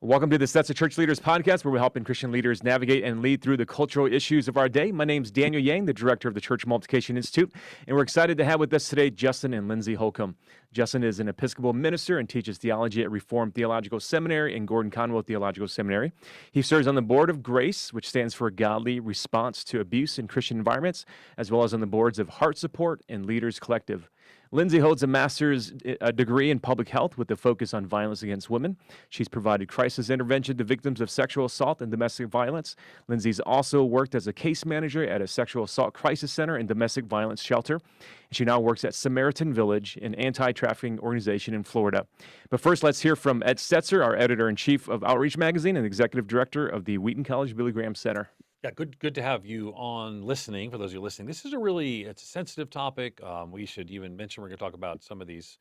Welcome to the Stetzer ChurchLeaders Podcast, where we're helping Christian leaders navigate and lead through the cultural issues of our day. My name's Daniel Yang, the director of the Church Multiplication Institute, and we're excited to have with us today Justin and Lindsey Holcomb. Justin is an Episcopal minister and teaches theology at Reformed Theological Seminary and Gordon Conwell Theological Seminary. He serves on the Board of Grace, which stands for Godly Response to Abuse in Christian Environments, as well as on the boards of Heart Support and Leaders Collective. Lindsey holds a master's degree in public health with a focus on violence against women. She's provided crisis intervention to victims of sexual assault and domestic violence. Lindsey's also worked as a case manager at a sexual assault crisis center and domestic violence shelter. She now works at Samaritan Village, an anti-trafficking organization in Florida. But first, let's hear from Ed Stetzer, our editor-in-chief of Outreach Magazine and executive director of the Wheaton College Billy Graham Center. Yeah, good to have you on listening. For those of you listening, this is it's a sensitive topic. We should even mention we're going to talk about some of these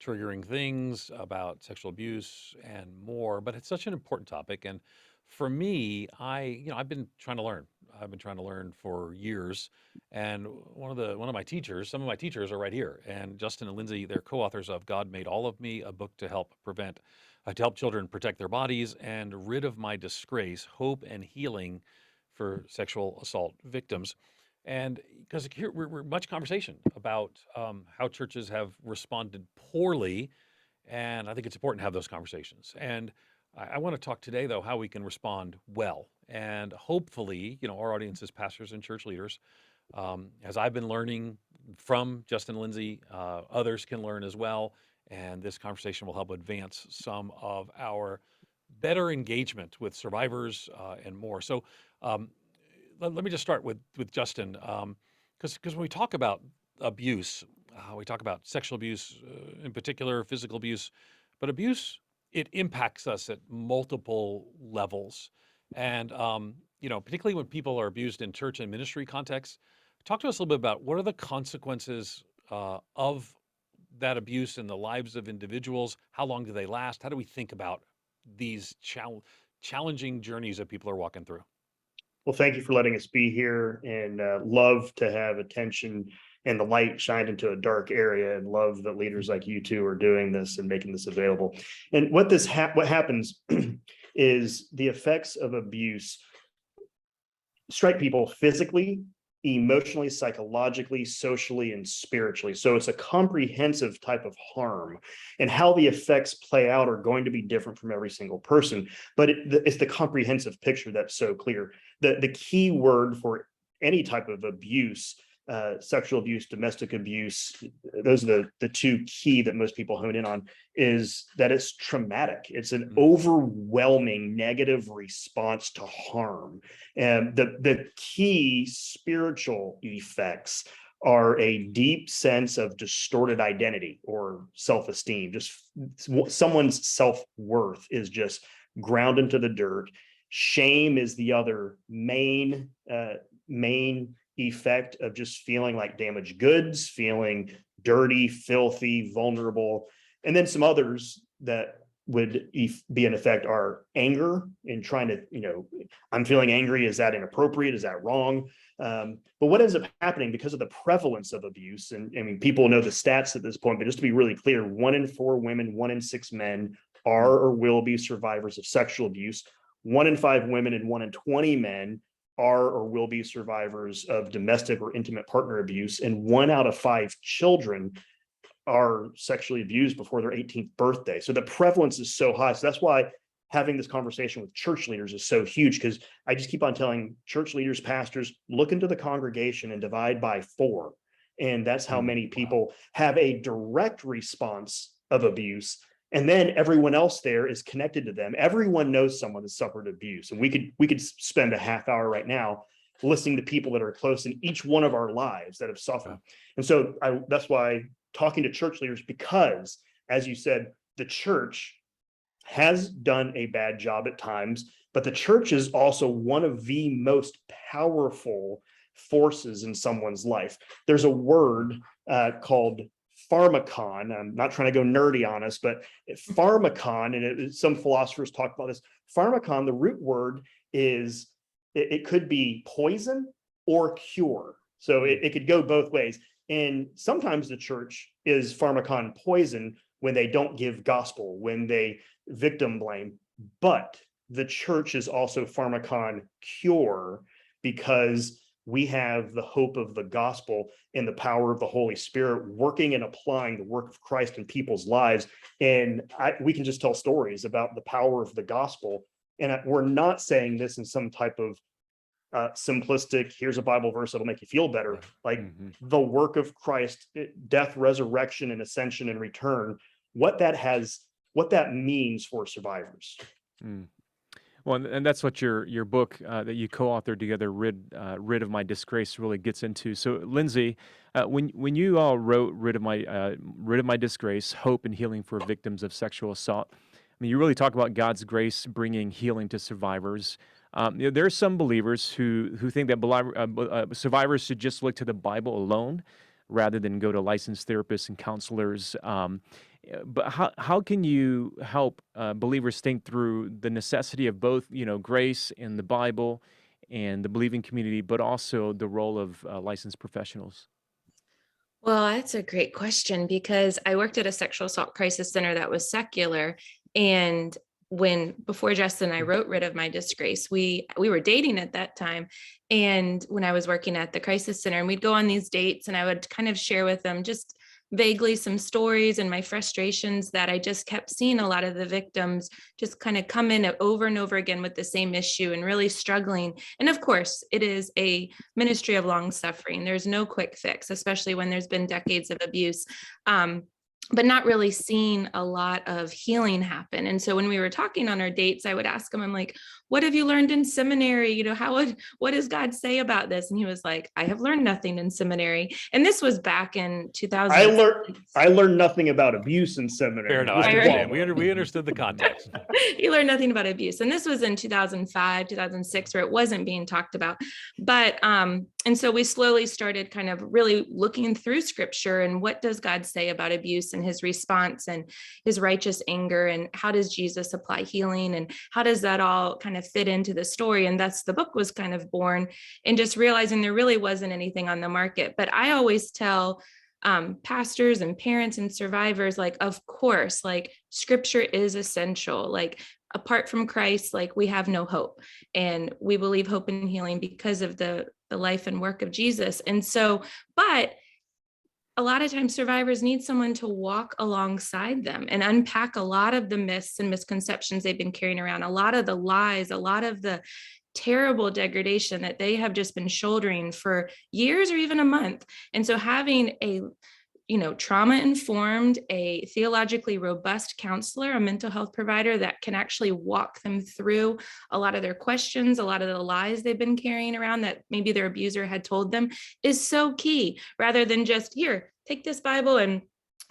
triggering things about sexual abuse and more, but it's such an important topic. And for me, I've been trying to learn. I've been trying to learn for years. And some of my teachers are right here. And Justin and Lindsey, they're co-authors of God Made All of Me, a book to help children protect their bodies and rid of my disgrace, hope and healing for sexual assault victims. And because here we're much conversation about how churches have responded poorly, and I think it's important to have those conversations. And I want to talk today, though, how we can respond well. And hopefully, our audience is pastors and church leaders. As I've been learning from Justin and Lindsey, others can learn as well. And this conversation will help advance some of our better engagement with survivors and more. So let me just start with Justin, because when we talk about abuse, we talk about sexual abuse in particular, physical abuse, but abuse, it impacts us at multiple levels. And, particularly when people are abused in church and ministry contexts, talk to us a little bit about what are the consequences of that abuse in the lives of individuals? How long do they last? How do we think about these challenging journeys that people are walking through? Well, thank you for letting us be here, and love to have attention and the light shined into a dark area, and love that leaders like you two are doing this and making this available. And what happens is the effects of abuse strike people physically, emotionally, psychologically, socially, and spiritually. So it's a comprehensive type of harm, and how the effects play out are going to be different from every single person. But it's the comprehensive picture that's so clear. The key word for any type of abuse, sexual abuse, domestic abuse, those are the two key that most people hone in on, is that it's traumatic. It's an overwhelming negative response to harm. And the key spiritual effects are a deep sense of distorted identity or self-esteem. Just someone's self-worth is just ground into the dirt. Shame is the other main effect of just feeling like damaged goods, feeling dirty, filthy, vulnerable. And then some others that would be in effect are anger, and trying to, I'm feeling angry. Is that inappropriate? Is that wrong? But what ends up happening because of the prevalence of abuse, and I mean, people know the stats at this point, but just to be really clear, 1 in 4 women, 1 in 6 men are or will be survivors of sexual abuse. 1 in 5 women and 1 in 20 men are or will be survivors of domestic or intimate partner abuse, and 1 out of 5 children are sexually abused before their 18th birthday. So the prevalence is so high. So that's why having this conversation with church leaders is so huge, because I just keep on telling church leaders, pastors, look into the congregation and divide by 4. And that's how many people have a direct response of abuse. And then everyone else there is connected to them. Everyone knows someone that suffered abuse. And we could spend a half hour right now listening to people that are close in each one of our lives that have suffered. And so that's why talking to church leaders, because as you said, the church has done a bad job at times, but the church is also one of the most powerful forces in someone's life. There's a word called pharmakon. I'm not trying to go nerdy on us, but pharmakon, and some philosophers talk about this. Pharmakon, the root word is, it could be poison or cure. So it could go both ways. And sometimes the church is pharmakon poison when they don't give gospel, when they victim blame. But the church is also pharmacon cure, because we have the hope of the gospel and the power of the Holy Spirit working and applying the work of Christ in people's lives. And we can just tell stories about the power of the gospel. And we're not saying this in some type of simplistic, here's a Bible verse that'll make you feel better. Like the work of Christ, death, resurrection, and ascension and return, what that means for survivors. Well, and that's what your book that you co-authored together, Rid of My Disgrace, really gets into. So, Lindsey, when you all wrote Rid of My Disgrace: Hope and Healing for Victims of Sexual Assault, I mean, you really talk about God's grace bringing healing to survivors. There are some believers who think that survivors should just look to the Bible alone, rather than go to licensed therapists and counselors. But how can you help believers think through the necessity of both, grace in the Bible and the believing community, but also the role of licensed professionals? Well, that's a great question, because I worked at a sexual assault crisis center that was secular. And before Justin and I wrote Rid of My Disgrace, we were dating at that time. And when I was working at the crisis center, and we'd go on these dates, and I would kind of share with them just vaguely some stories and my frustrations that I just kept seeing a lot of the victims just kind of come in over and over again with the same issue and really struggling. And of course, it is a ministry of long suffering. There's no quick fix, especially when there's been decades of abuse. But not really seeing a lot of healing happen. And so when we were talking on our dates, I would ask him, I'm like, what have you learned in seminary? What does God say about this? And he was like, I have learned nothing in seminary. And this was back in 2000. I learned nothing about abuse in seminary. Fair enough. I understand. We understood the context. He learned nothing about abuse. And this was in 2005, 2006, where it wasn't being talked about. But, and so we slowly started kind of really looking through scripture and what does God say about abuse and his response and his righteous anger, and how does Jesus apply healing, and how does that all kind of fit into the story? And thus the book was kind of born, and just realizing there really wasn't anything on the market. But I always tell pastors and parents and survivors, like, of course, like, scripture is essential. Like, apart from Christ, like, we have no hope, and we believe hope and healing because of the life and work of Jesus. And so, but a lot of times survivors need someone to walk alongside them and unpack a lot of the myths and misconceptions they've been carrying around, a lot of the lies, a lot of the terrible degradation that they have just been shouldering for years or even a month. And so having a trauma-informed, a theologically robust counselor, a mental health provider that can actually walk them through a lot of their questions, a lot of the lies they've been carrying around that maybe their abuser had told them, is so key, rather than just, here, take this Bible and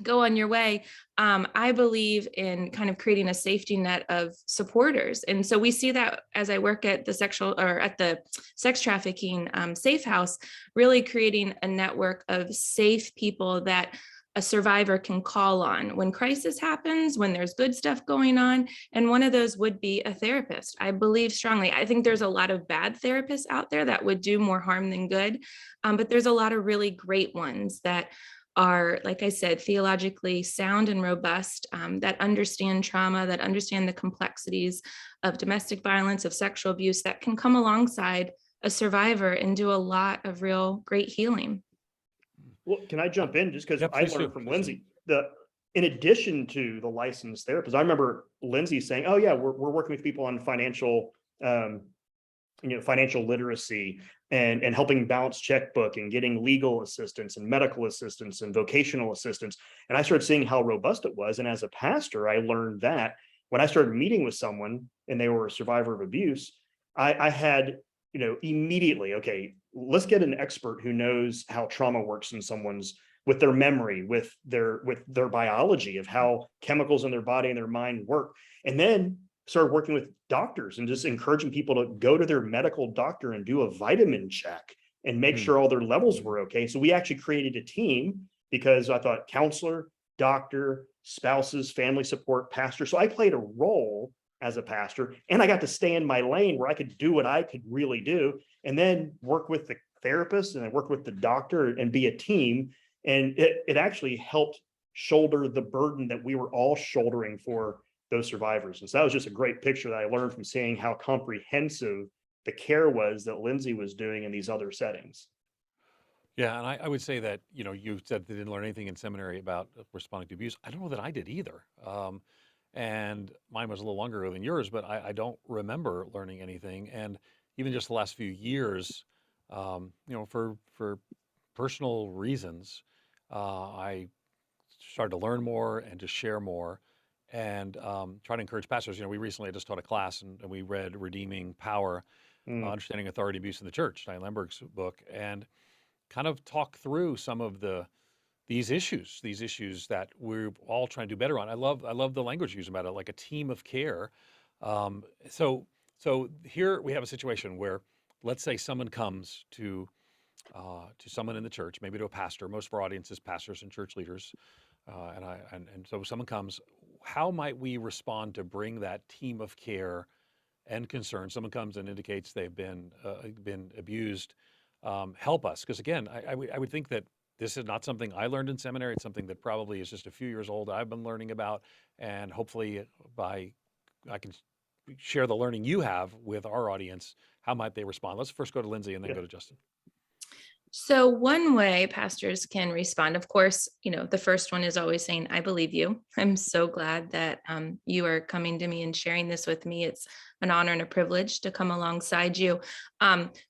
go on your way. I believe in kind of creating a safety net of supporters. And so we see that as I work at the sex trafficking safe house, really creating a network of safe people that a survivor can call on when crisis happens, when there's good stuff going on. And one of those would be a therapist. I believe strongly. I think there's a lot of bad therapists out there that would do more harm than good. But there's a lot of really great ones that are, like I said, theologically sound and robust, that understand trauma, that understand the complexities of domestic violence, of sexual abuse, that can come alongside a survivor and do a lot of real great healing. Well, can I jump in just because I learned from Lindsey in addition to the licensed therapist? I remember Lindsey saying, "Oh yeah, we're working with people on financial literacy and helping balance checkbook and getting legal assistance and medical assistance and vocational assistance." And I started seeing how robust it was. And as a pastor, I learned that when I started meeting with someone and they were a survivor of abuse, I had, immediately, okay, let's get an expert who knows how trauma works in someone's, with their memory, with their biology of how chemicals in their body and their mind work. And then started working with doctors and just encouraging people to go to their medical doctor and do a vitamin check and make sure all their levels were okay. So we actually created a team because I thought counselor, doctor, spouses, family support, pastor. So I played a role as a pastor, and I got to stay in my lane where I could do what I could really do, and then work with the therapist and then work with the doctor and be a team. And it actually helped shoulder the burden that we were all shouldering for those survivors. And so that was just a great picture that I learned from seeing how comprehensive the care was that Lindsey was doing in these other settings. Yeah, and I would say that, you said they didn't learn anything in seminary about responding to abuse. I don't know that I did either. And mine was a little longer ago than yours, but I don't remember learning anything. And even just the last few years, for personal reasons, I started to learn more and to share more and try to encourage pastors. We recently just taught a class and we read Redeeming Power, Understanding Authority Abuse in the Church, Diane Lemberg's book, and kind of talk through some of these issues that we're all trying to do better on. I love the language used about it, like a team of care. So here we have a situation where, let's say someone comes to someone in the church, maybe to a pastor. Most of our audience is pastors and church leaders, and so someone comes. How might we respond to bring that team of care and concern? Someone comes and indicates they've been abused. Help us, because again, I would think that this is not something I learned in seminary. It's something that probably is just a few years old. I've been learning about, and hopefully I can share the learning you have with our audience. How might they respond? Let's first go to Lindsey and then go to Justin. So one way pastors can respond, of course, the first one is always saying, I believe you. I'm so glad that you are coming to me and sharing this with me. It's an honor and a privilege to come alongside you.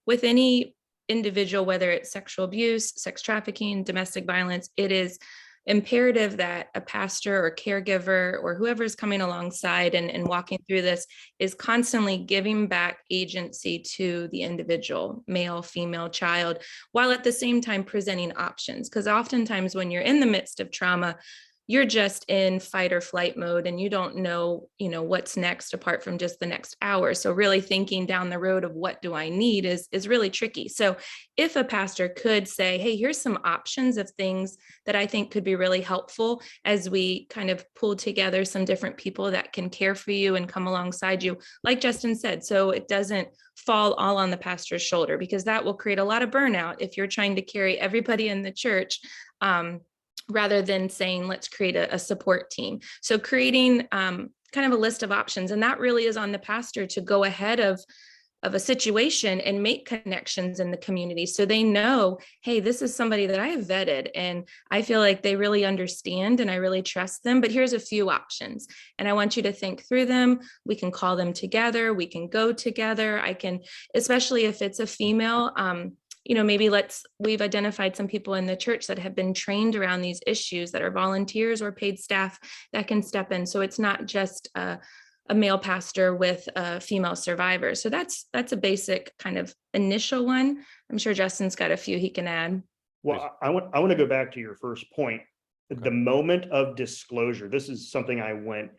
With any individual, whether it's sexual abuse, sex trafficking, domestic violence, it is imperative that a pastor or caregiver or whoever is coming alongside and walking through this is constantly giving back agency to the individual, male, female, child, while at the same time presenting options. Because oftentimes when you're in the midst of trauma, you're just in fight or flight mode and you don't know, what's next apart from just the next hour. So really thinking down the road of what do I need is really tricky. So if a pastor could say, hey, here's some options of things that I think could be really helpful as we kind of pull together some different people that can care for you and come alongside you, like Justin said, so it doesn't fall all on the pastor's shoulder, because that will create a lot of burnout if you're trying to carry everybody in the church. Rather than saying, let's create a support team. So creating kind of a list of options, and that really is on the pastor to go ahead of a situation and make connections in the community. So they know, hey, this is somebody that I have vetted and I feel like they really understand and I really trust them, but here's a few options. And I want you to think through them. We can call them together. We can go together. I can, especially if it's a female, maybe we've identified some people in the church that have been trained around these issues that are volunteers or paid staff that can step in. So it's not just a male pastor with a female survivor. So that's a basic kind of initial one. I'm sure Justin's got a few he can add. Well, I want to go back to your first point. Okay. The moment of disclosure. This is something I want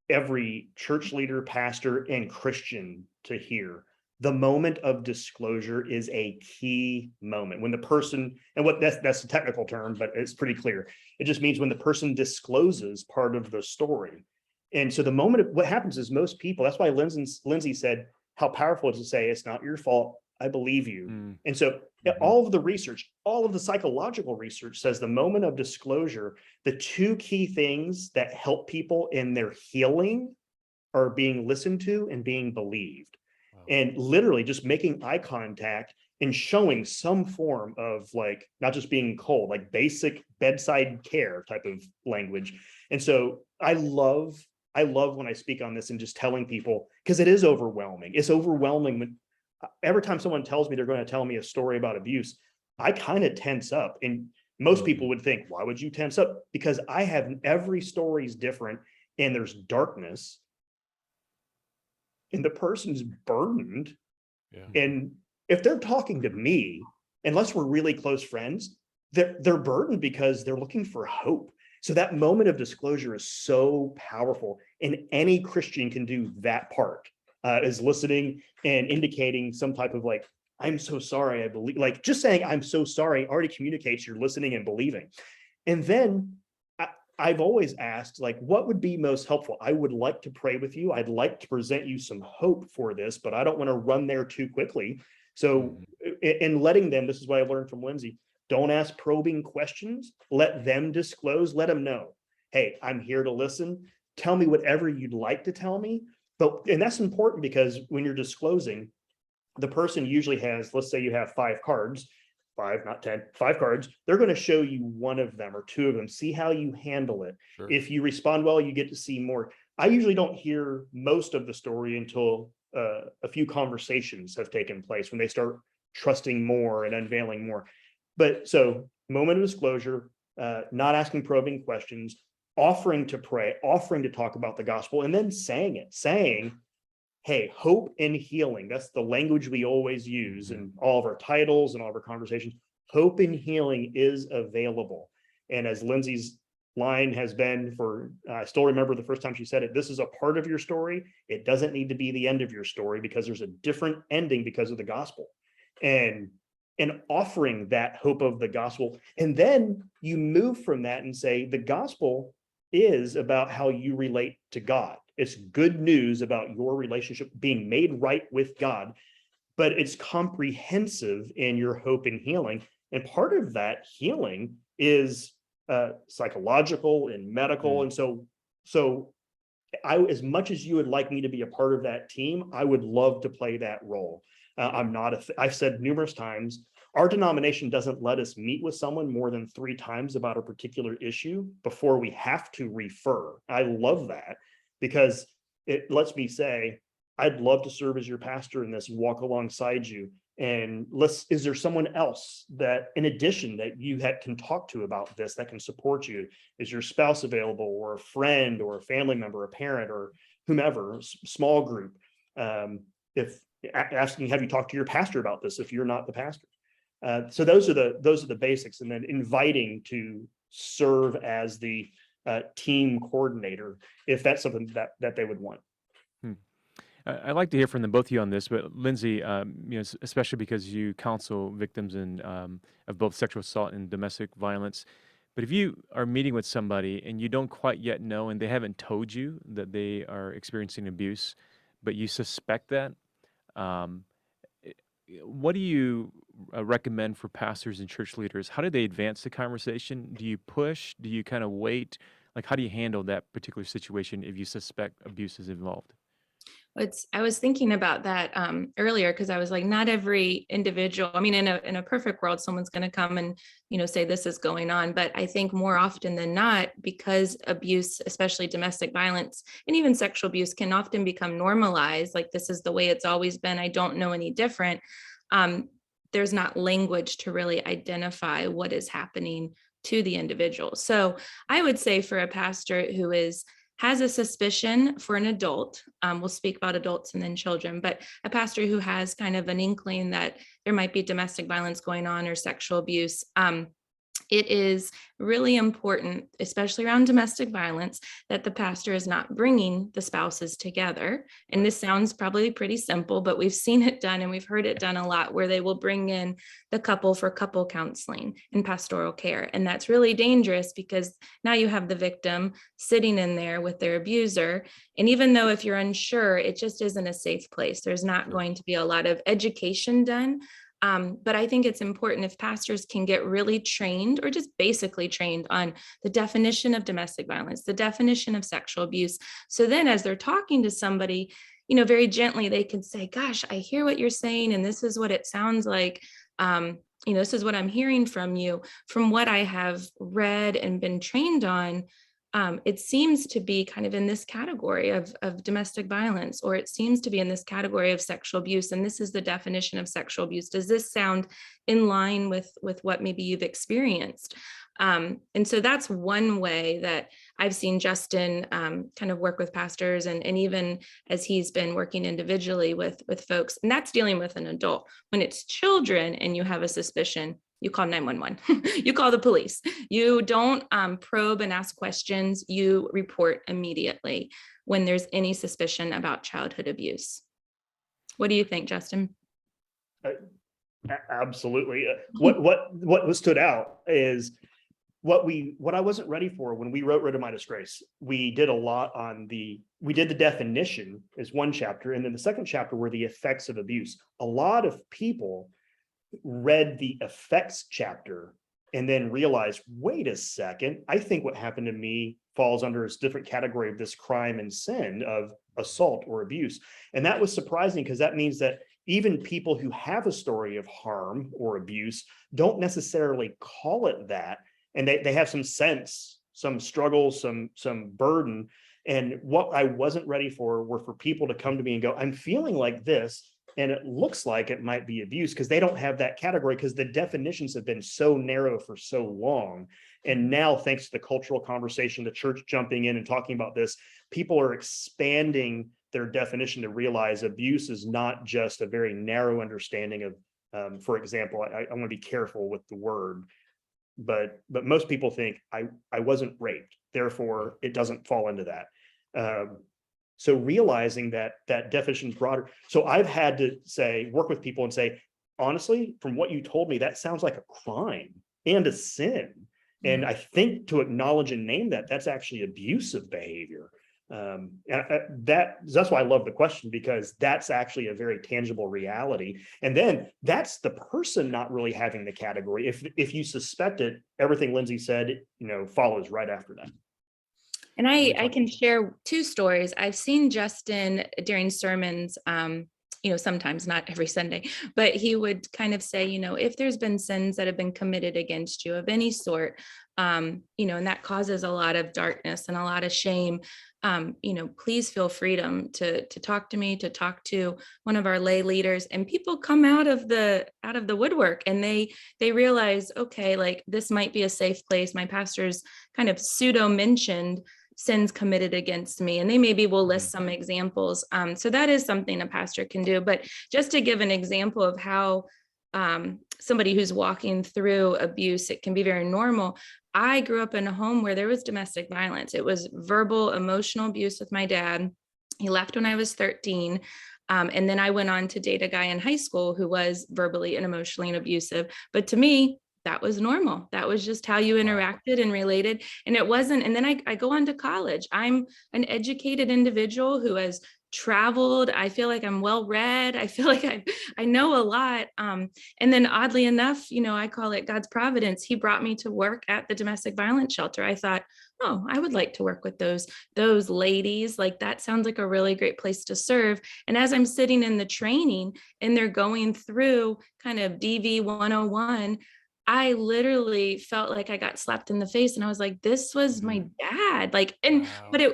every church leader, pastor, and Christian to hear. The moment of disclosure is a key moment when the person, and that's a technical term, but it's pretty clear. It just means when the person discloses part of the story. And so the moment what happens is most people, that's why Lindsey said how powerful it is to say, it's not your fault. I believe you. And so all of the research, all of the psychological research says the moment of disclosure, the two key things that help people in their healing are being listened to and being believed. And literally just making eye contact and showing some form of not just being cold, like basic bedside care type of language. And so I love when I speak on this and just telling people, because it is overwhelming. It's overwhelming when every time someone tells me they're going to tell me a story about abuse, I kind of tense up. And most people would think, why would you tense up? Because I have every story is different and there's darkness. And the person's burdened. Yeah. And if they're talking to me, unless we're really close friends, they're burdened because they're looking for hope. So that moment of disclosure is so powerful. And any Christian can do that part, is listening and indicating some type of I'm so sorry, I believe, just saying I'm so sorry already communicates you're listening and believing. And then I've always asked, what would be most helpful? I would like to pray with you. I'd like to present you some hope for this, but I don't want to run there too quickly. So in letting them, this is what I learned from Lindsey, don't ask probing questions. Let them disclose, let them know, hey, I'm here to listen. tell me whatever you'd like to tell me. And that's important because when you're disclosing, the person usually has, let's say you have 5 cards, 5, not 10, 5 cards. They're going to show you one of them or 2 of them, see how you handle it. Sure. If you respond well, you get to see more. I usually don't hear most of the story until a few conversations have taken place, when they start trusting more and unveiling more. But so moment of disclosure, not asking probing questions, offering to pray, offering to talk about the gospel, and then saying, hey, hope and healing. That's the language we always use in all of our titles and all of our conversations. Hope and healing is available. And as Lindsey's line has been for, I still remember the first time she said it, this is a part of your story. It doesn't need to be the end of your story, because there's a different ending because of the gospel. And offering that hope of the gospel. And then you move from that and say, the gospel is about how you relate to God. It's good news about your relationship being made right with God, but it's comprehensive in your hope and healing. And part of that healing is psychological and medical. And so as much as you would like me to be a part of that team, I would love to play that role. I've said numerous times, our denomination doesn't let us meet with someone more than 3 times about a particular issue before we have to refer. I love that, because it lets me say, I'd love to serve as your pastor in this, walk alongside you. And is there someone else that, in addition, that you can talk to about this, that can support you? Is your spouse available, or a friend, or a family member, a parent, or whomever, small group? If asking, have you talked to your pastor about this if you're not the pastor? So those are the basics. And then inviting to serve as the team coordinator, if that's something that they would want. I'd like to hear from the both of you on this, but Lindsey, especially because you counsel victims of both sexual assault and domestic violence. But if you are meeting with somebody and you don't quite yet know, and they haven't told you that they are experiencing abuse, but you suspect that, what do you recommend for pastors and church leaders? How do they advance the conversation? Do you push? Do you kind of wait? Like, how do you handle that particular situation if you suspect abuse is involved? I was thinking about that earlier, because I was like, not every individual, I mean, in a perfect world, someone's going to come and, say this is going on. But I think more often than not, because abuse, especially domestic violence and even sexual abuse, can often become normalized. Like, this is the way it's always been. I don't know any different. There's not language to really identify what is happening to the individual. So I would say, for a pastor who has a suspicion, for an adult, we'll speak about adults and then children, but a pastor who has kind of an inkling that there might be domestic violence going on or sexual abuse, it is really important, especially around domestic violence, that the pastor is not bringing the spouses together. And this sounds probably pretty simple, but we've seen it done and we've heard it done a lot, where they will bring in the couple for couple counseling and pastoral care. And that's really dangerous, because now you have the victim sitting in there with their abuser. And even though, if you're unsure, it just isn't a safe place. There's not going to be a lot of education done. But I think it's important if pastors can get really trained, or just basically trained, on the definition of domestic violence, the definition of sexual abuse. So then, as they're talking to somebody, very gently, they can say, gosh, I hear what you're saying, and this is what it sounds like. This is what I'm hearing from you. From what I have read and been trained on, it seems to be kind of in this category of domestic violence, or it seems to be in this category of sexual abuse. And this is the definition of sexual abuse. Does this sound in line with what maybe you've experienced? And so that's one way that I've seen Justin kind of work with pastors, and even as he's been working individually with folks, and that's dealing with an adult. When it's children and you have a suspicion, you call 911, you call the police. You don't probe and ask questions. You report immediately when there's any suspicion about childhood abuse. What do you think, Justin? Absolutely. What stood out is what I wasn't ready for when we wrote Rid of My Disgrace. We did a lot we did the definition as one chapter, and then the second chapter were the effects of abuse. A lot of people read the effects chapter and then realize, wait a second, I think what happened to me falls under a different category of this crime and sin of assault or abuse. And that was surprising, because that means that even people who have a story of harm or abuse don't necessarily call it that. And they have some sense, some struggle, some burden. And what I wasn't ready for were for people to come to me and go, I'm feeling like this, and it looks like it might be abuse, because they don't have that category, because the definitions have been so narrow for so long. And now, thanks to the cultural conversation, the church jumping in and talking about this, people are expanding their definition to realize abuse is not just a very narrow understanding of, for example, I want to be careful with the word, but most people think I wasn't raped, therefore it doesn't fall into that. So realizing that definition is broader. So I've had to work with people and say, honestly, from what you told me, that sounds like a crime and a sin. And I think to acknowledge and name that's actually abusive behavior. That's why I love the question, because that's actually a very tangible reality. And then that's the person not really having the category. If you suspect it, everything Lindsey said, follows right after that. And I can share two stories. I've seen Justin during sermons, sometimes, not every Sunday, but he would kind of say, if there's been sins that have been committed against you of any sort, and that causes a lot of darkness and a lot of shame, please feel freedom to talk to me, to talk to one of our lay leaders. And people come out of the woodwork, and they realize, okay, like this might be a safe place. My pastor's kind of pseudo mentioned sins committed against me, and they maybe will list some examples. So that is something a pastor can do. But just to give an example of how somebody who's walking through abuse, it can be very normal. I grew up in a home where there was domestic violence. It was verbal, emotional abuse with my dad. He left when I was 13. And then I went on to date a guy in high school who was verbally and emotionally abusive. But to me, that was normal. That was just how you interacted and related. And it wasn't. And then I go on to college. I'm an educated individual who has traveled. I feel like I'm well read. I feel like I know a lot. And then oddly enough, I call it God's providence. He brought me to work at the domestic violence shelter. I thought, oh, I would like to work with those ladies. Like, that sounds like a really great place to serve. And as I'm sitting in the training and they're going through kind of DV 101, I literally felt like I got slapped in the face, and I was like, this was my dad. But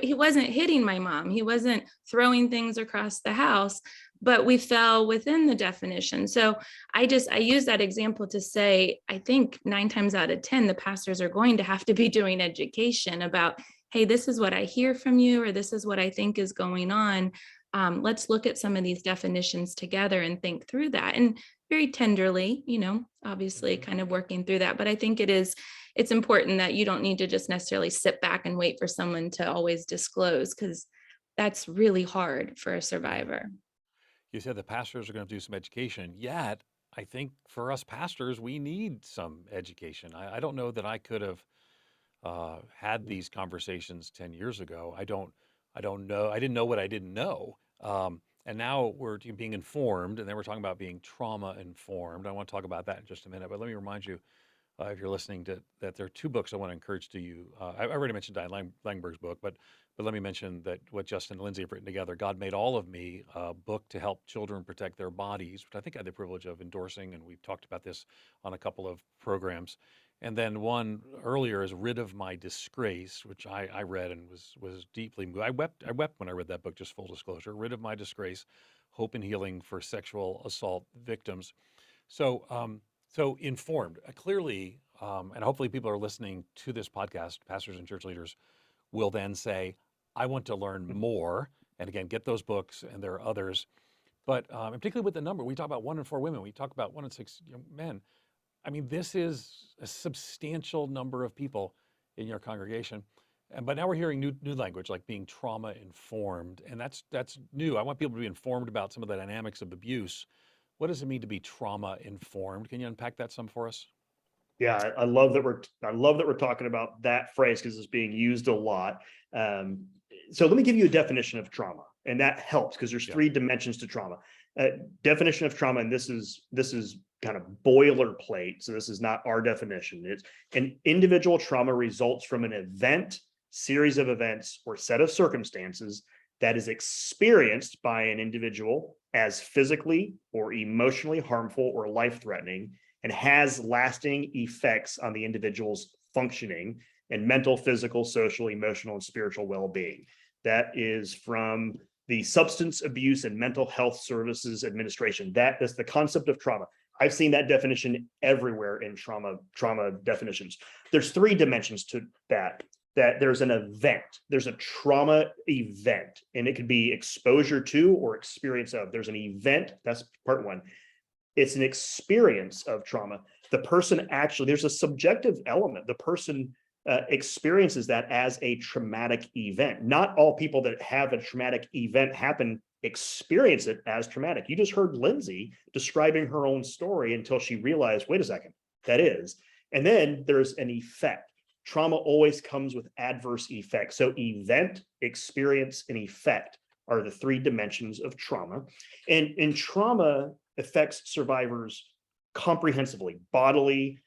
he wasn't hitting my mom. He wasn't throwing things across the house, but we fell within the definition. So I use that example to say, I think 9 times out of 10, the pastors are going to have to be doing education about, hey, this is what I hear from you, or this is what I think is going on. Let's look at some of these definitions together and think through that. And very tenderly, obviously kind of working through that. But I think it's important that you don't need to just necessarily sit back and wait for someone to always disclose, because that's really hard for a survivor. You said the pastors are going to do some education, yet I think for us pastors, we need some education. I don't know that I could have had these conversations 10 years ago. I don't know. I didn't know what I didn't know. And now we're being informed, and then we're talking about being trauma informed. I want to talk about that in just a minute, but let me remind you, if you're listening, that there are 2 books I want to encourage to you. I already mentioned Diane Langberg's book, but let me mention that what Justin and Lindsey have written together, God Made All of Me, a book to help children protect their bodies, which I think I had the privilege of endorsing, and we've talked about this on a couple of programs. And then one earlier is Rid of My Disgrace, which I read and was deeply moved. I wept when I read that book, just full disclosure. Rid of My Disgrace, Hope and Healing for Sexual Assault Victims. So informed, clearly, and hopefully people are listening to this podcast, pastors and church leaders will then say, I want to learn more. And again, get those books, and there are others. But and particularly with the number, we talk about 1 in 4 women, we talk about 1 in 6 men. I mean, this is a substantial number of people in your congregation. But now we're hearing new language, like being trauma informed. And that's new. I want people to be informed about some of the dynamics of abuse. What does it mean to be trauma informed? Can you unpack that some for us? Yeah, I love that we're talking about that phrase, because it's being used a lot. So let me give you a definition of trauma, and that helps, because there's 3 dimensions to trauma. Definition of trauma, and this is kind of boilerplate, so this is not our definition. It's an individual trauma results from an event, series of events, or set of circumstances that is experienced by an individual as physically or emotionally harmful or life-threatening, and has lasting effects on the individual's functioning and mental, physical, social, emotional, and spiritual well-being. That is from the Substance Abuse and Mental Health Services Administration. That is the concept of trauma. I've seen that definition everywhere in trauma definitions. There's 3 dimensions to that there's an event, there's a trauma event, and it could be exposure to or experience of. There's an event, that's part 1. It's an experience of trauma. The person actually, there's a subjective element. The person experiences that as a traumatic event. Not all people that have a traumatic event happen experience it as traumatic. You just heard Lindsey describing her own story until she realized, wait a second, that is. And then there's an effect. Trauma always comes with adverse effects. So event, experience, and effect are the 3 dimensions of trauma. And trauma affects survivors comprehensively: bodily,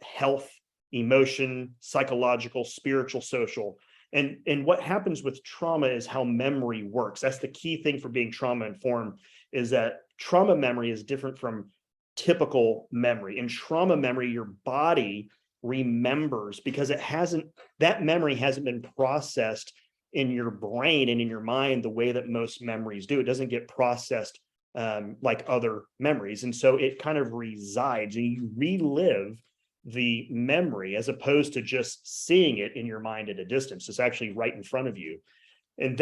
health, emotion, psychological, spiritual, social. And what happens with trauma is how memory works. That's the key thing for being trauma informed, is that trauma memory is different from typical memory. In trauma memory, your body remembers because that memory hasn't been processed in your brain and in your mind the way that most memories do. It doesn't get processed like other memories. And so it kind of resides, and you relive the memory as opposed to just seeing it in your mind at a distance. It's actually right in front of you. And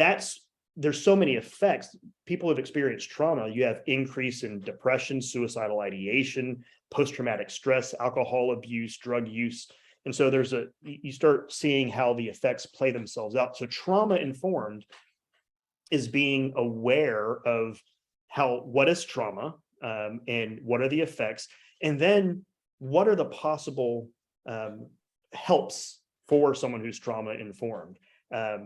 there's so many effects. People have experienced trauma. You have increase in depression, suicidal ideation, post-traumatic stress, alcohol abuse, drug use. And so you start seeing how the effects play themselves out. So trauma informed is being aware of what is trauma, and what are the effects, and then what are the possible helps for someone who's trauma informed,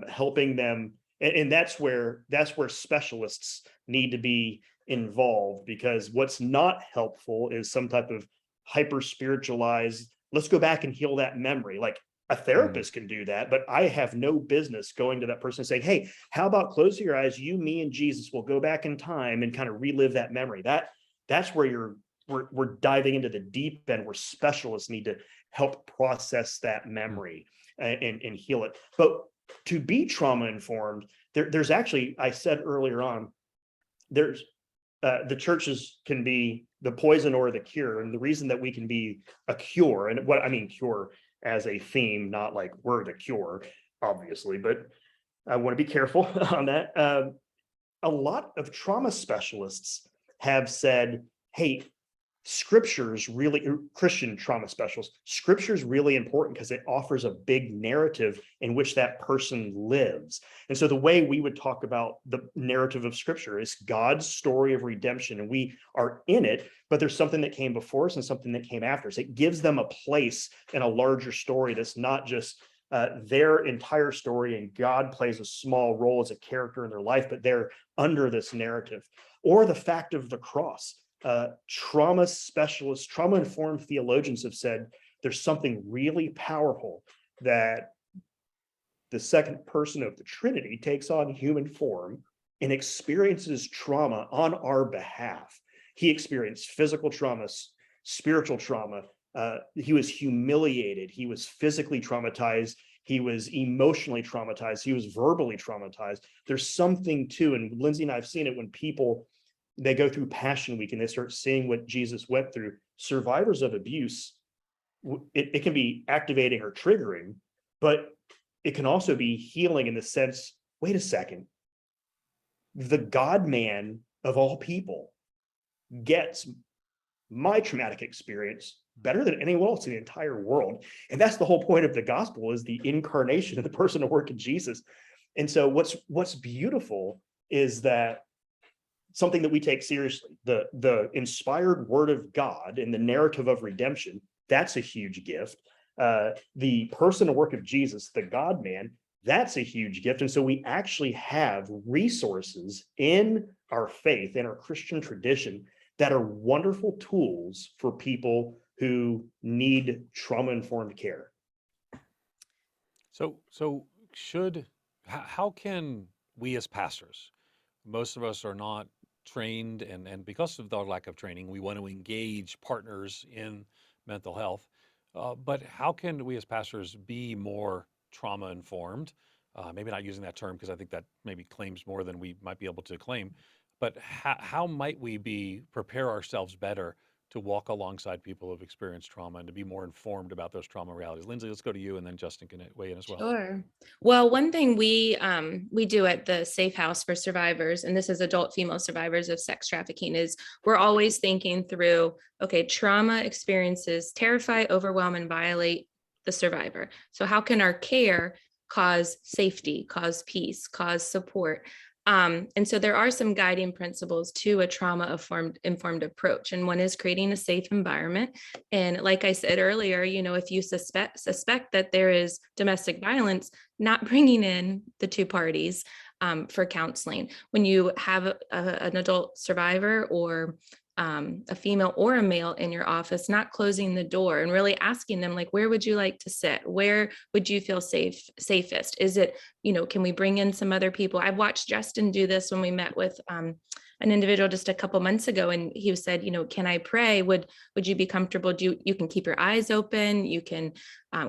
helping them. And that's where specialists need to be involved, because what's not helpful is some type of hyper spiritualized, let's go back and heal that memory. Like a therapist can do that, but I have no business going to that person and saying, hey, how about close your eyes, you, me, and Jesus will go back in time and kind of relive that memory. That's where we're diving into the deep end, where specialists need to help process that memory and heal it. But to be trauma informed, there's actually, I said earlier on, there's the churches can be the poison or the cure. And the reason that we can be a cure, and what I mean cure as a theme, not like we're the cure, obviously, but I want to be careful on that. A lot of trauma specialists have said, hey, Scripture's really, Christian trauma specialists, Scripture's really important because it offers a big narrative in which that person lives. And so the way we would talk about the narrative of Scripture is God's story of redemption, and we are in it, but there's something that came before us and something that came after us. It gives them a place in a larger story that's not just their entire story, and God plays a small role as a character in their life, but they're under this narrative. Or the fact of the cross. Trauma specialists, trauma-informed theologians have said there's something really powerful that the second person of the Trinity takes on human form and experiences trauma on our behalf. He experienced physical trauma, spiritual trauma. He was humiliated. He was physically traumatized. He was emotionally traumatized. He was verbally traumatized. There's something too, and Lindsey and I have seen it when people, they go through Passion Week and they start seeing what Jesus went through. Survivors of abuse, it can be activating or triggering, but it can also be healing in the sense, wait a second, the God-man of all people gets my traumatic experience better than anyone else in the entire world. And that's the whole point of the gospel, is the incarnation of the person and work of Jesus. And so what's beautiful is that something that we take seriously, the inspired word of God and the narrative of redemption, that's a huge gift. The person and work of Jesus, the God-man, that's a huge gift. And so we actually have resources in our faith and our Christian tradition that are wonderful tools for people who need trauma-informed care. So how can we as pastors, most of us are not trained, and because of the lack of training, we want to engage partners in mental health. But how can we as pastors be more trauma informed? Maybe not using that term because I think that maybe claims more than we might be able to claim. But how might we prepare ourselves better to walk alongside people who've experienced trauma and to be more informed about those trauma realities? Lindsey, let's go to you, and then Justin can weigh in as well. Sure. Well, one thing we do at the Safe House for Survivors, and this is adult female survivors of sex trafficking, is we're always thinking through, okay, trauma experiences terrify, overwhelm, and violate the survivor. So how can our care cause safety, cause peace, cause support? And so there are some guiding principles to a trauma-informed approach. And one is creating a safe environment. And like I said earlier, if you suspect that there is domestic violence, not bringing in the two parties for counseling. When you have an adult survivor or a female or a male in your office, not closing the door and really asking them, like, where would you like to sit? Where would you feel safest? Is it, can we bring in some other people? I've watched Justin do this when we met with an individual just a couple months ago, and he said, can I pray? Would you be comfortable? You can keep your eyes open. You can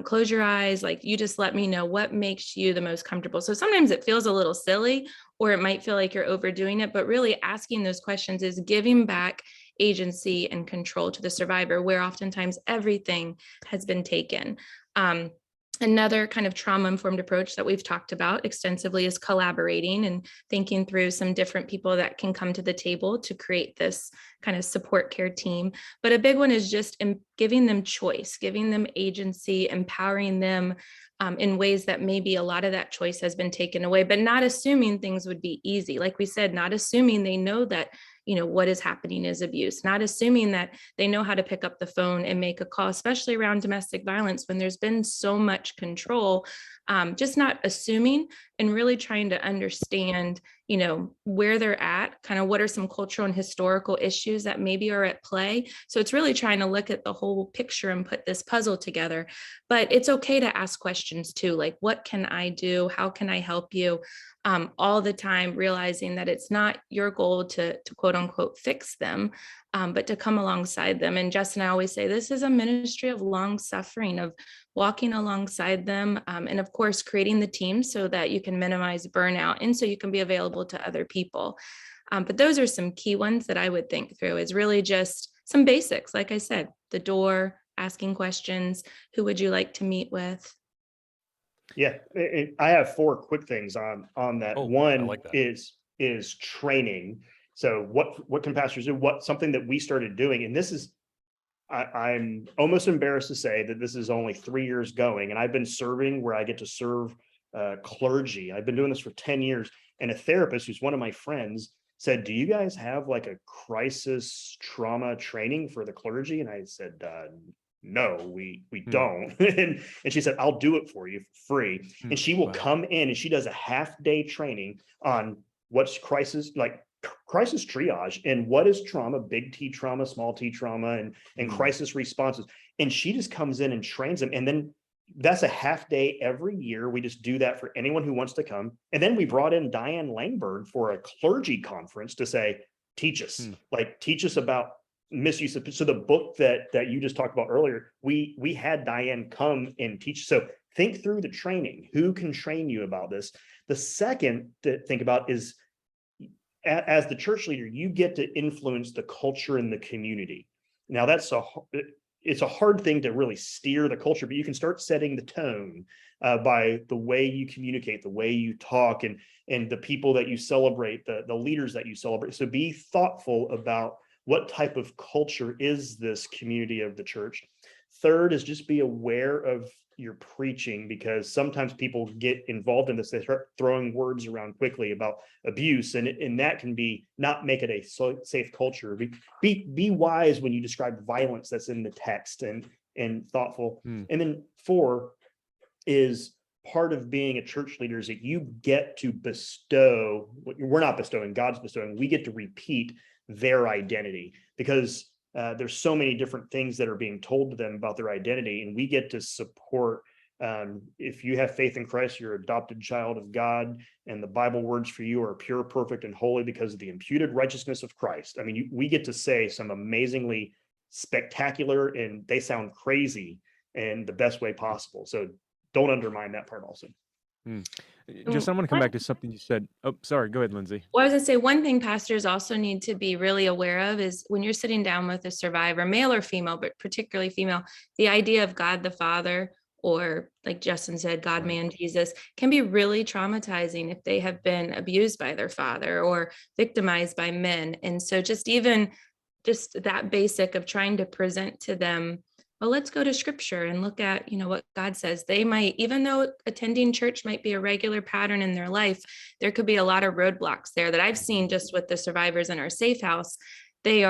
close your eyes. Like, you just let me know what makes you the most comfortable. So sometimes it feels a little silly, or it might feel like you're overdoing it, but really asking those questions is giving back agency and control to the survivor, where oftentimes everything has been taken. Another kind of trauma-informed approach that we've talked about extensively is collaborating and thinking through some different people that can come to the table to create this kind of support care team. But a big one is just giving them choice, giving them agency, empowering them in ways that maybe a lot of that choice has been taken away, but not assuming things would be easy. Like we said, not assuming they know that what is happening is abuse, not assuming that they know how to pick up the phone and make a call, especially around domestic violence when there's been so much control, just not assuming and really trying to understand, where they're at, kind of what are some cultural and historical issues that maybe are at play. So it's really trying to look at the whole picture and put this puzzle together. But it's okay to ask questions too, like, what can I do? How can I help you? All the time, realizing that it's not your goal to quote unquote fix them, but to come alongside them. And Justin and I always say this is a ministry of long suffering, of walking alongside them, and of course creating the team so that you can minimize burnout and so you can be available to other people. But those are some key ones that I would think through, is really just some basics. Like I said, the door, asking questions, who would you like to meet with? Yeah, I have 4 quick things on that. Oh, I One like that. is training. So what can pastors do? Something that we started doing, and this is, I'm almost embarrassed to say that this is only 3 years going, and I've been serving where I get to serve clergy. I've been doing this for 10 years, and a therapist who's one of my friends said, "Do you guys have like a crisis trauma training for the clergy?" And I said, "No, we don't." and she said, "I'll do it for you for free." And she will come in and she does a half-day training on what's crisis triage and what is trauma, big T trauma, small T trauma, and crisis responses. And she just comes in and trains them. And then that's a half day every year. We just do that for anyone who wants to come. And then we brought in Diane Langberg for a clergy conference to say, teach us about misuse of. So the book that you just talked about earlier, we had Diane come and teach. So think through the training. Who can train you about this? The second to think about is, as the church leader, you get to influence the culture in the community. Now it's a hard thing to really steer the culture, but you can start setting the tone by the way you communicate, the way you talk, and the people that you celebrate, the leaders that you celebrate. So be thoughtful about what type of culture is this community of the church. Third is just be aware of your preaching, because sometimes people get involved in this. They start throwing words around quickly about abuse, and that can be not make it a safe culture. Be wise when you describe violence that's in the text, and thoughtful. And then 4 is part of being a church leader is that you get to bestow, we're not bestowing, God's bestowing, we get to repeat their identity, because there's so many different things that are being told to them about their identity, and we get to support. If you have faith in Christ, you're an adopted child of God, and the Bible words for you are pure, perfect, and holy because of the imputed righteousness of Christ. I mean, we get to say some amazingly spectacular, and they sound crazy in the best way possible. So don't undermine that part also. Just, I want to come back to something you said. Oh, sorry. Go ahead, Lindsey. Well, I was going to say, one thing pastors also need to be really aware of is when you're sitting down with a survivor, male or female, but particularly female, the idea of God the Father, or like Justin said, God, man, Jesus, can be really traumatizing if they have been abused by their father or victimized by men. And so just that basic of trying to present to them, well, let's go to scripture and look at, what God says. They might, even though attending church might be a regular pattern in their life, there could be a lot of roadblocks there that I've seen just with the survivors in our safe house. They've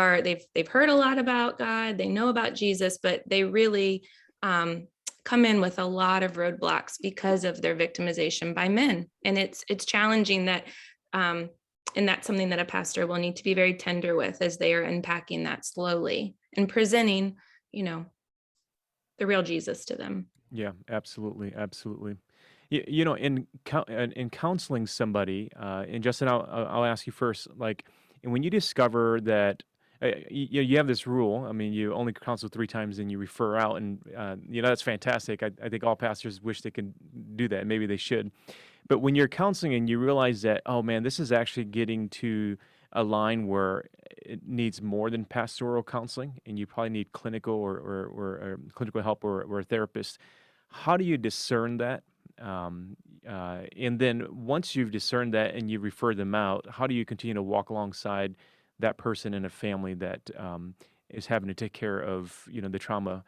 heard a lot about God, they know about Jesus, but they really come in with a lot of roadblocks because of their victimization by men. And it's challenging that, and that's something that a pastor will need to be very tender with as they are unpacking that slowly and presenting, the real Jesus to them. Yeah, absolutely. Absolutely. In counseling somebody, and Justin, I'll ask you first, like, and when you discover that, you have this rule. I mean, you only counsel 3 times and you refer out, and that's fantastic. I think all pastors wish they could do that. Maybe they should. But when you're counseling and you realize that, oh man, this is actually getting to a line where it needs more than pastoral counseling, and you probably need clinical or clinical help or a therapist. How do you discern that? And then once you've discerned that and you refer them out, how do you continue to walk alongside that person in a family that is having to take care of the trauma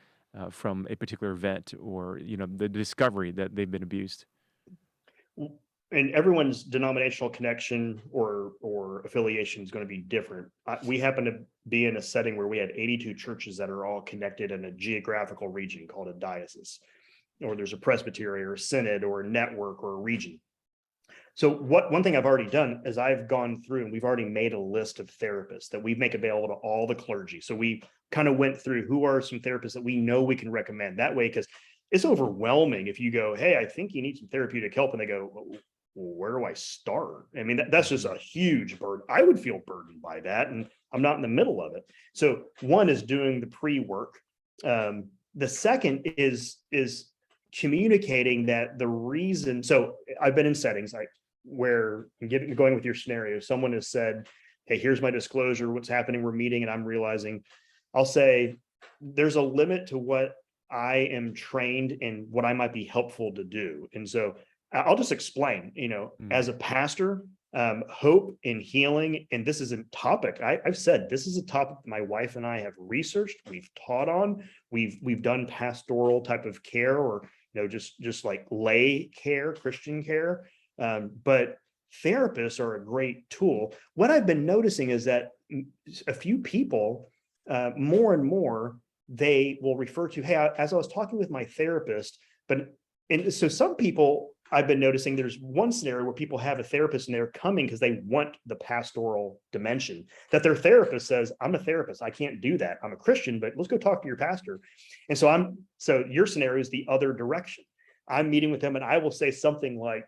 from a particular event, or the discovery that they've been abused? And everyone's denominational connection or affiliation is going to be different. We happen to be in a setting where we had 82 churches that are all connected in a geographical region called a diocese, or there's a presbytery or a synod or a network or a region. So one thing I've already done is I've gone through and we've already made a list of therapists that we make available to all the clergy. So we kind of went through who are some therapists that we know we can recommend that way, because it's overwhelming if you go, hey, I think you need some therapeutic help, and they go, well, where do I start? I mean, that's just a huge burden. I would feel burdened by that, and I'm not in the middle of it. So one is doing the pre-work. The second is communicating that the reason. So I've been in settings like where going with your scenario, someone has said, hey, here's my disclosure, what's happening, we're meeting, and I'm realizing, I'll say, there's a limit to what I am trained and what I might be helpful to do. And so I'll just explain, as a pastor, hope and healing, and this is a topic I've said, this is a topic my wife and I have researched, we've taught on, we've done pastoral type of care, or just like lay care, Christian care. But therapists are a great tool. What I've been noticing is that a few people, more and more, they will refer to, hey, as I was talking with my therapist, and so some people, I've been noticing there's one scenario where people have a therapist and they're coming because they want the pastoral dimension, that their therapist says, I'm a therapist, I can't do that. I'm a Christian, but let's go talk to your pastor. And so your scenario is the other direction. I'm meeting with them and I will say something like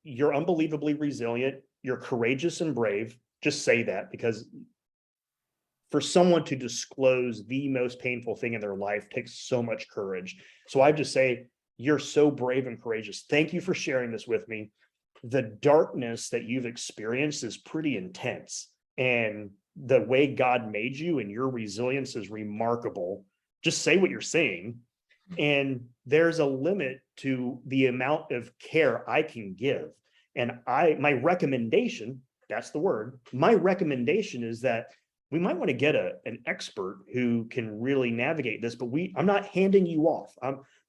you're unbelievably resilient, you're courageous and brave. Just say that, because for someone to disclose the most painful thing in their life takes so much courage. So I just say, you're so brave and courageous. Thank you for sharing this with me. The darkness that you've experienced is pretty intense, and the way God made you and your resilience is remarkable. Just say what you're saying. And there's a limit to the amount of care I can give. And my recommendation, that's the word, my recommendation is that we might want to get an expert who can really navigate this, but I'm not handing you off.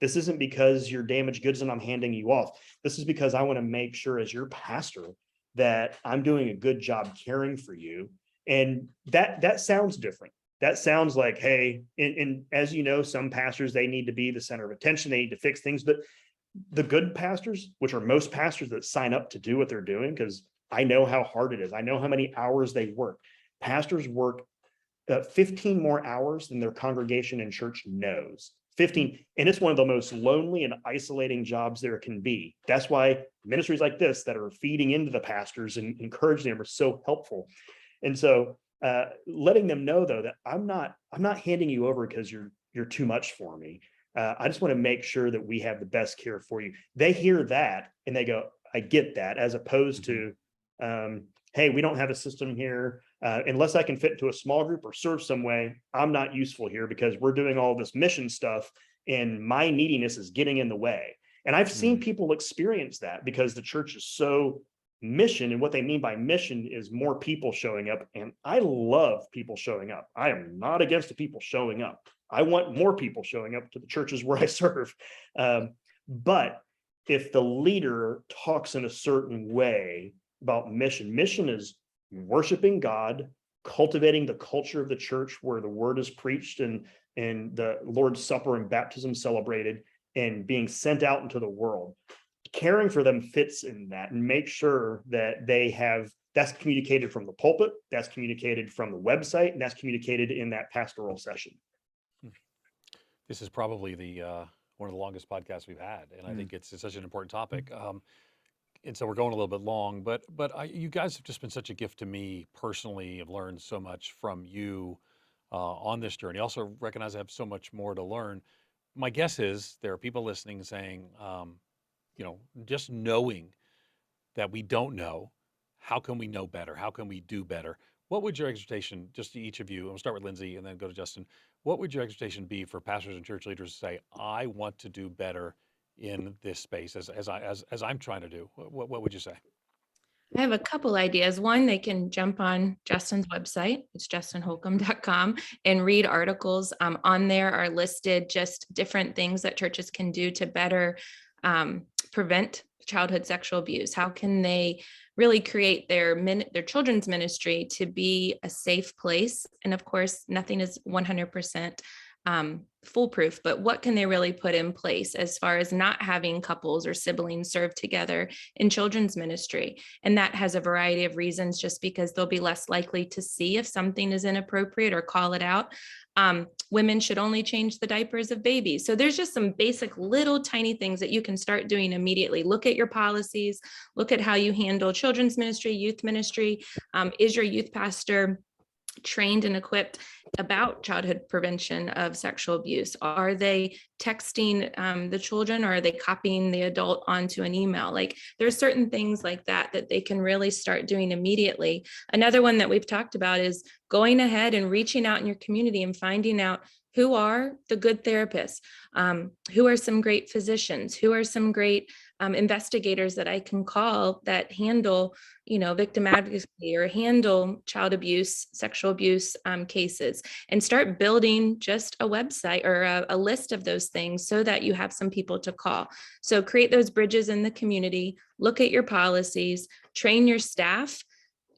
This isn't because you're damaged goods and I'm handing you off. This is because I want to make sure as your pastor that I'm doing a good job caring for you. And that sounds different. that sounds like, hey, and as you know, some pastors, they need to be the center of attention. They need to fix things. But the good pastors, which are most pastors that sign up to do what they're doing, because I know how hard it is. I know how many hours they work. Pastors work 15 more hours than their congregation in church knows. 15. And it's one of the most lonely and isolating jobs there can be. That's why ministries like this that are feeding into the pastors and encouraging them are so helpful. And so letting them know, though, that I'm not handing you over because you're too much for me. I just want to make sure that we have the best care for you. They hear that and they go, I get that, as opposed to, hey, we don't have a system here. Unless I can fit into a small group or serve some way, I'm not useful here because we're doing all this mission stuff and my neediness is getting in the way. And I've seen people experience that because the church is so mission, and what they mean by mission is more people showing up. And I love people showing up. I am not against the people showing up. I want more people showing up to the churches where I serve. But if the leader talks in a certain way about mission is worshiping God, cultivating the culture of the church where the word is preached and the Lord's Supper and baptism celebrated, and being sent out into the world. Caring for them fits in that, and make sure that they have, that's communicated from the pulpit, that's communicated from the website, and that's communicated in that pastoral session. This is probably the one of the longest podcasts we've had, and I think it's such an important topic. And so we're going a little bit long, but you guys have just been such a gift to me personally. I've learned so much from you on this journey. Also recognize I have so much more to learn. My guess is there are people listening saying, just knowing that we don't know, how can we know better? How can we do better? What would your exhortation, just to each of you, and we'll start with Lindsey and then go to Justin, what would your exhortation be for pastors and church leaders to say, I want to do better in this space as I'm trying to do? What would you say? I have a couple ideas. One, they can jump on Justin's website. It's justinholcomb.com and read articles. On there are listed just different things that churches can do to better prevent childhood sexual abuse. How can they really create their children's ministry to be a safe place? And of course, nothing is 100% foolproof, but what can they really put in place as far as not having couples or siblings serve together in children's ministry? And that has a variety of reasons, just because they'll be less likely to see if something is inappropriate or call it out. Women should only change the diapers of babies. So there's just some basic little tiny things that you can start doing immediately. Look at your policies, look at how you handle children's ministry, youth ministry. Is your youth pastor trained and equipped about childhood prevention of sexual abuse? Are they texting the children, or are they copying the adult onto an email? Like, there's certain things like that they can really start doing immediately. Another one that we've talked about is going ahead and reaching out in your community and finding out who are the good therapists, who are some great physicians, who are some great investigators that I can call that handle, victim advocacy or handle child abuse, sexual abuse cases, and start building just a website or a list of those things so that you have some people to call. So create those bridges in the community, look at your policies, train your staff.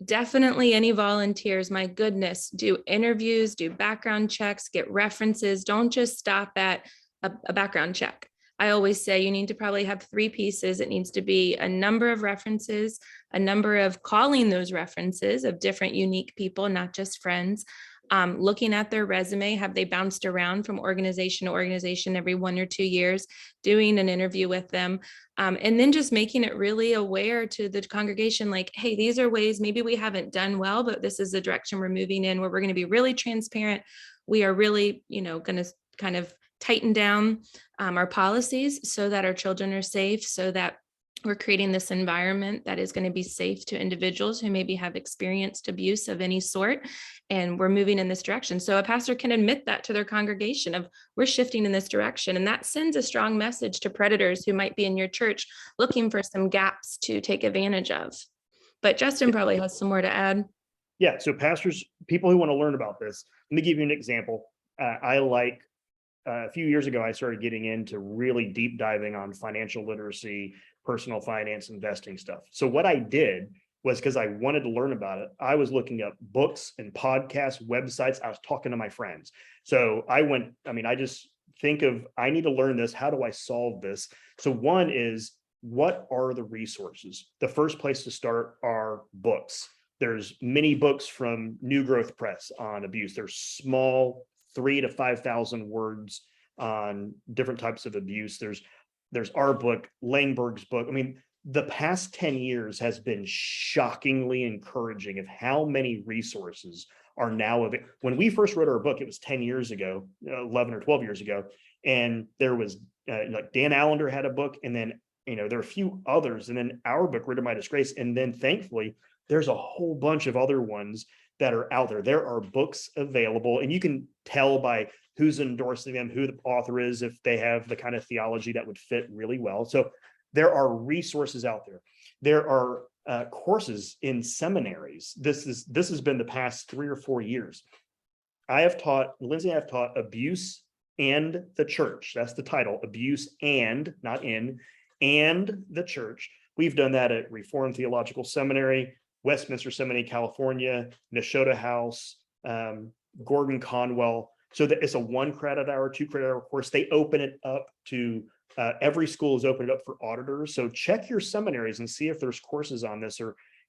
Definitely any volunteers, my goodness, do interviews, do background checks, get references. Don't just stop at a background check. I always say you need to probably have 3 pieces. It needs to be a number of references, a number of calling those references of different unique people, not just friends. Looking at their resume, have they bounced around from organization to organization every 1 or 2 years, doing an interview with them, and then just making it really aware to the congregation, like, hey, these are ways maybe we haven't done well, but this is the direction we're moving in, where we're going to be really transparent. We are really, going to kind of tighten down our policies so that our children are safe, so that we're creating this environment that is going to be safe to individuals who maybe have experienced abuse of any sort. And we're moving in this direction. So a pastor can admit that to their congregation of, we're shifting in this direction. And that sends a strong message to predators who might be in your church looking for some gaps to take advantage of. But Justin probably has some more to add. Yeah. So pastors, people who want to learn about this, let me give you an example. A few years ago, I started getting into really deep diving on financial literacy, personal finance, investing stuff. So what I did was because I wanted to learn about it. I was looking up books and podcasts, websites. I was talking to my friends. So I just think of, I need to learn this. How do I solve this? So one is, what are the resources? The first place to start are books. There's many books from New Growth Press on abuse. There's small 3,000 to 5,000 words on different types of abuse. There's our book, Langberg's book. I mean, the past 10 years has been shockingly encouraging of how many resources are now available. When we first wrote our book, it was 10 years ago, 11 or 12 years ago. And there was like Dan Allender had a book, and then, there are a few others, and then our book, Rid of My Disgrace. And then thankfully, there's a whole bunch of other ones that are out there. There are books available, and you can tell by who's endorsing them, who the author is, if they have the kind of theology that would fit really well. So there are resources out there. There are courses in seminaries. This has been the past 3 or 4 years. Lindsey and I have taught Abuse and the Church. That's the title, Abuse and, not in, and the Church. We've done that at Reformed Theological Seminary, Westminster Seminary, California, Nashotah House, Gordon Conwell. So that it's a 1 credit hour, 2 credit hour course. They open it up to every school is opened up for auditors. So check your seminaries and see if there's courses on this.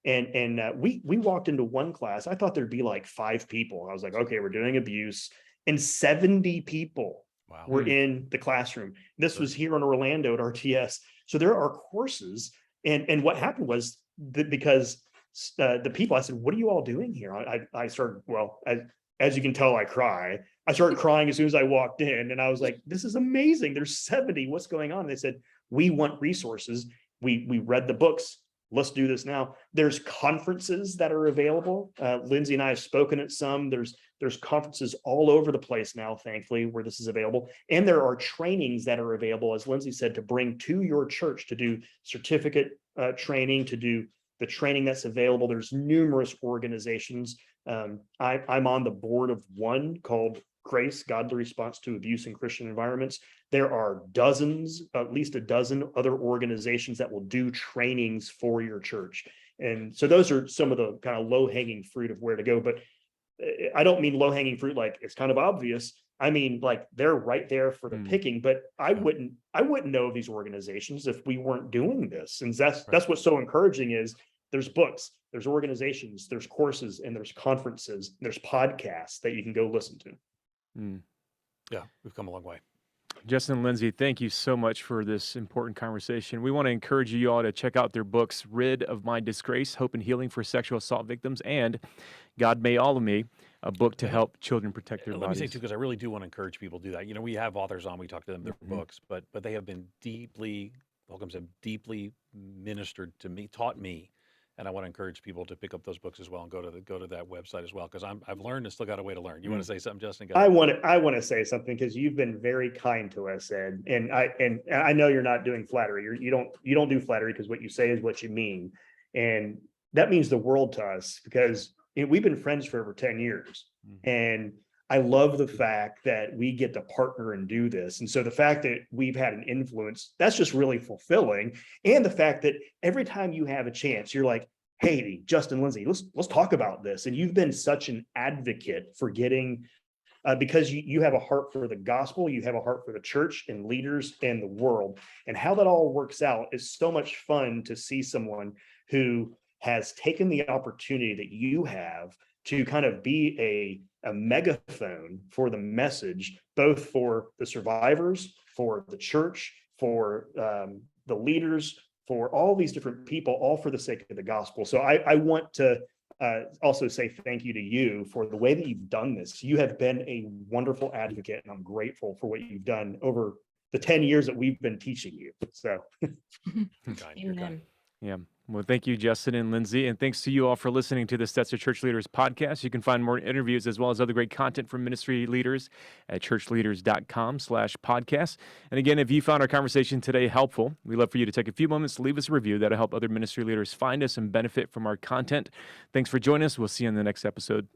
We walked into one class. I thought there'd be like 5 people. I was like, okay, we're doing abuse, and 70 people were in the classroom. This was here in Orlando at RTS. So there are courses. And what happened was that because the people, I said, what are you all doing here? I started, as you can tell, I cry. I started crying as soon as I walked in, and I was like, this is amazing. There's 70. What's going on? And they said, we want resources. We read the books. Let's do this now. There's conferences that are available. Lindsey and I have spoken at some. There's conferences all over the place now, thankfully, where this is available. And there are trainings that are available, as Lindsey said, to bring to your church, to do certificate training, to do the training that's available. There's numerous organizations. I'm on the board of one called Grace, Godly Response to Abuse in Christian Environments. There are dozens, at least a dozen other organizations that will do trainings for your church. And so those are some of the kind of low-hanging fruit of where to go. But I don't mean low-hanging fruit like it's kind of obvious. I mean, like they're right there for the picking, but I wouldn't know of these organizations if we weren't doing this. And that's what's so encouraging is there's books, there's organizations, there's courses, and there's conferences, there's podcasts that you can go listen to. Yeah, we've come a long way. Justin and Lindsey, thank you so much for this important conversation. We want to encourage you all to check out their books, Rid of My Disgrace, Hope and Healing for Sexual Assault Victims, and God May All of Me, a book to help children protect their bodies. Let me say too, because I really do want to encourage people to do that. We have authors on, we talk to them, their books, but they have been Holcomb said, deeply ministered to me, taught me. And I want to encourage people to pick up those books as well and go to that website as well, because I've learned and still got a way to learn. You want to say something, Justin? I want to say something because you've been very kind to us, Ed, and I know you're not doing flattery. You don't do flattery because what you say is what you mean, and that means the world to us because we've been friends for over 10 years, and I love the fact that we get to partner and do this. And so the fact that we've had an influence, that's just really fulfilling. And the fact that every time you have a chance, you're like, hey, Justin, Lindsey, let's talk about this. And you've been such an advocate for getting, because you have a heart for the gospel, you have a heart for the church and leaders and the world. And how that all works out is so much fun to see someone who has taken the opportunity that you have to kind of be a megaphone for the message, both for the survivors, for the church, for the leaders, for all these different people, all for the sake of the gospel. So I want to also say thank you to you for the way that you've done this. You have been a wonderful advocate, and I'm grateful for what you've done over the 10 years that we've been teaching you. So, Amen. Yeah. Well, thank you, Justin and Lindsey, and thanks to you all for listening to the Stetzer Church Leaders Podcast. You can find more interviews as well as other great content from ministry leaders at ChurchLeaders.com/podcast. And again, if you found our conversation today helpful, we'd love for you to take a few moments to leave us a review. That'll help other ministry leaders find us and benefit from our content. Thanks for joining us. We'll see you in the next episode.